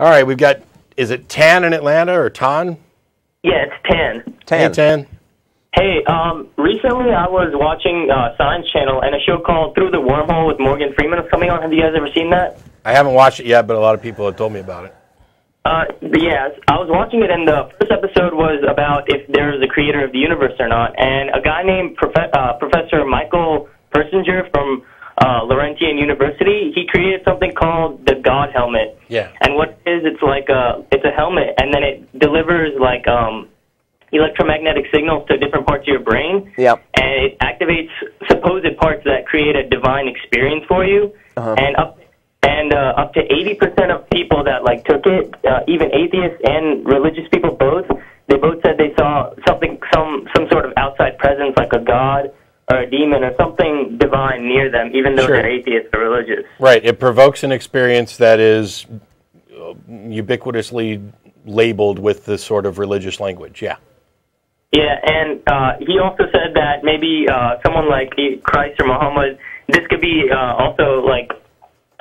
All right, we've got, is it Tan in Atlanta or Tan? Yeah, it's Tan. Hey, Tan. Hey, recently I was watching Science Channel, and a show called Through the Wormhole with Morgan Freeman was coming on. Have you guys ever seen that? I haven't watched it yet, but a lot of people have told me about it. Yeah, I was watching it, and the first episode was about if there's a creator of the universe or not. And a guy named Professor Michael Persinger from Laurentian University, he created something called the God helmet. Yeah. And what it is, it's like it's a helmet, and then it delivers like electromagnetic signals to different parts of your brain. Yep. And it activates supposed parts that create a divine experience for you. And up to 80% of people that like took it, even atheists and religious people both, they both said they saw something, some sort of outside presence, like a god or a demon or something divine near them, even though they're atheists or religious. Right. It provokes an experience that is ubiquitously labeled with this sort of religious language. Yeah. Yeah, and he also said that maybe someone like Christ or Muhammad, this could be also like,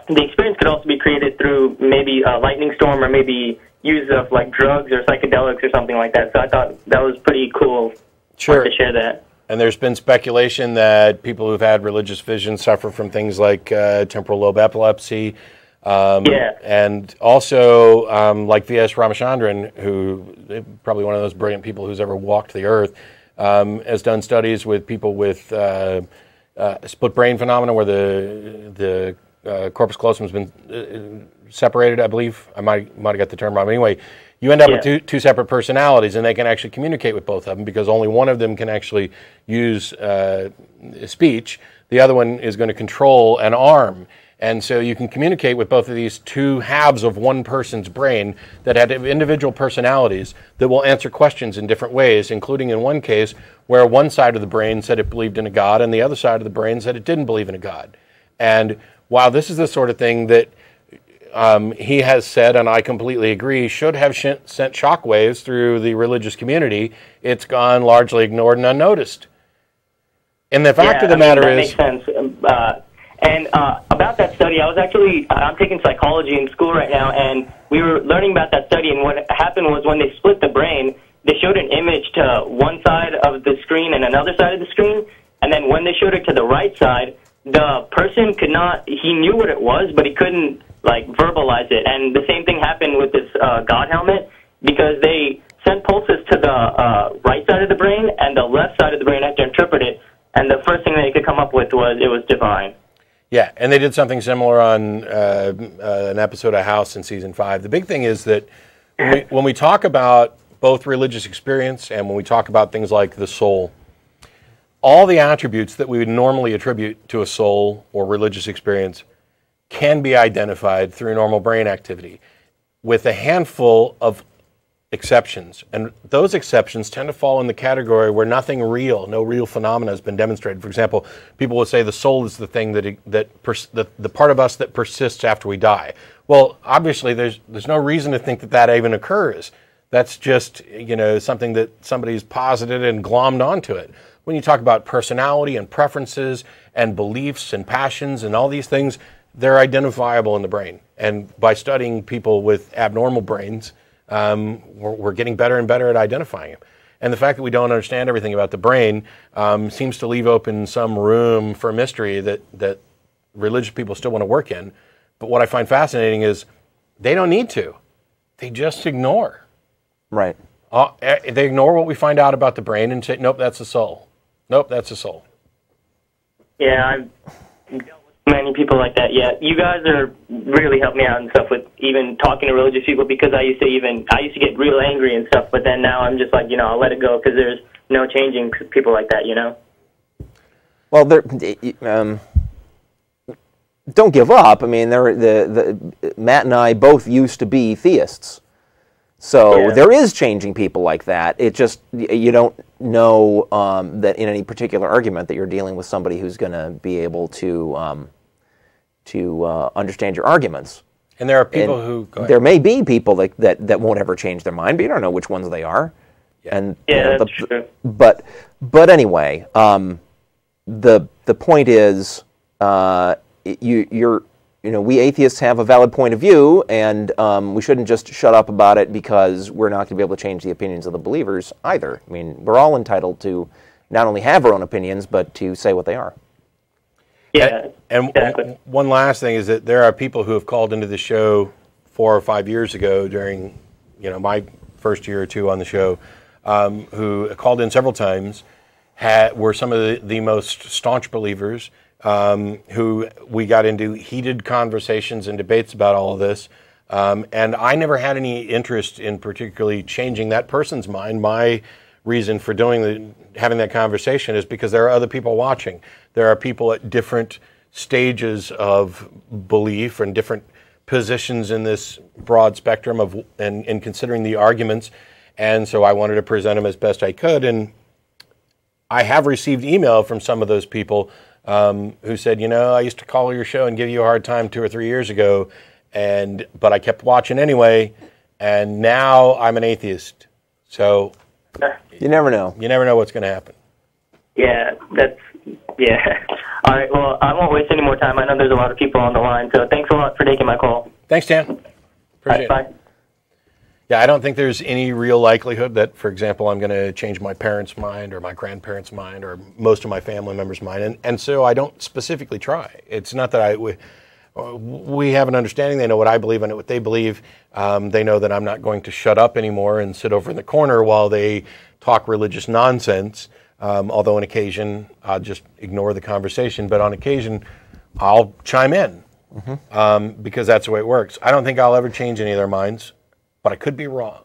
the experience could also be created through maybe a lightning storm or maybe use of like drugs or psychedelics or something like that. So I thought that was pretty cool to share that. And there's been speculation that people who've had religious visions suffer from things like temporal lobe epilepsy. And also, like V.S. Ramachandran, who probably one of those brilliant people who's ever walked the earth, has done studies with people with split brain phenomena where the corpus callosum has been separated, I believe. I might have got the term wrong. But anyway, you end up with two separate personalities, and they can actually communicate with both of them because only one of them can actually use speech. The other one is going to control an arm. And so you can communicate with both of these two halves of one person's brain that have individual personalities that will answer questions in different ways, including in one case where one side of the brain said it believed in a God and the other side of the brain said it didn't believe in a God. And while this is the sort of thing that he has said, and I completely agree, should have sent shockwaves through the religious community, it's gone largely ignored and unnoticed. And the fact of the matter is... That makes sense. And about that study, I'm taking psychology in school right now, and we were learning about that study, and what happened was when they split the brain, they showed an image to one side of the screen and another side of the screen, and then when they showed it to the right side, the person he knew what it was, but he couldn't, like, verbalize it. And the same thing happened with this God helmet, because they sent pulses to the right side of the brain, and the left side of the brain had to interpret it, and the first thing they could come up with was it was divine. Yeah, and they did something similar on an episode of House in Season 5. The big thing is that when we talk about both religious experience and when we talk about things like the soul, all the attributes that we would normally attribute to a soul or religious experience can be identified through normal brain activity with a handful of exceptions. And those exceptions tend to fall in the category where nothing real, no real phenomena has been demonstrated. For example, people will say the soul is the thing the part of us that persists after we die. Well, obviously there's no reason to think that even occurs. That's just, something that somebody's posited and glommed onto it. When you talk about personality and preferences and beliefs and passions and all these things, they're identifiable in the brain. And by studying people with abnormal brains, we're getting better and better at identifying them. And the fact that we don't understand everything about the brain seems to leave open some room for mystery that religious people still want to work in. But what I find fascinating is they don't need to. They just ignore. Right. They ignore what we find out about the brain and say, nope, that's the soul. Nope, that's the soul. Yeah, I've dealt with many people like that. Yeah, you guys are really helping me out and stuff with even talking to religious people, because I used to get real angry and stuff, but then now I'm just like, I'll let it go because there's no changing people like that, Well, don't give up. I mean, Matt and I both used to be theists. So there is changing people like that. It just, you don't know that in any particular argument that you're dealing with somebody who's going to be able to understand your arguments. And there are people who... There may be people that won't ever change their mind, but you don't know which ones they are. Yeah. And that's true. But anyway, the point is, you're we atheists have a valid point of view, and we shouldn't just shut up about it because we're not going to be able to change the opinions of the believers either. I mean, we're all entitled to not only have our own opinions, but to say what they are. Yeah, and exactly. One last thing is that there are people who have called into the show 4 or 5 years ago during, my first year or two on the show, who called in several times, were some of the most staunch believers, who we got into heated conversations and debates about all of this. And I never had any interest in particularly changing that person's mind. My reason for having that conversation is because there are other people watching. There are people at different stages of belief and different positions in this broad spectrum of and considering the arguments. And so I wanted to present them as best I could. And I have received email from some of those people who said, I used to call your show and give you a hard time 2 or 3 years ago, but I kept watching anyway, and now I'm an atheist. So you never know. You never know what's going to happen. Yeah, yeah. All right, well, I won't waste any more time. I know there's a lot of people on the line, so thanks a lot for taking my call. Thanks, Dan. Appreciate it. Bye. Yeah, I don't think there's any real likelihood that, for example, I'm going to change my parents' mind or my grandparents' mind or most of my family members' mind, and so I don't specifically try. It's not that we have an understanding. They know what I believe, I know what they believe. They know that I'm not going to shut up anymore and sit over in the corner while they talk religious nonsense, although on occasion I'll just ignore the conversation, but on occasion I'll chime in because that's the way it works. I don't think I'll ever change any of their minds, but I could be wrong.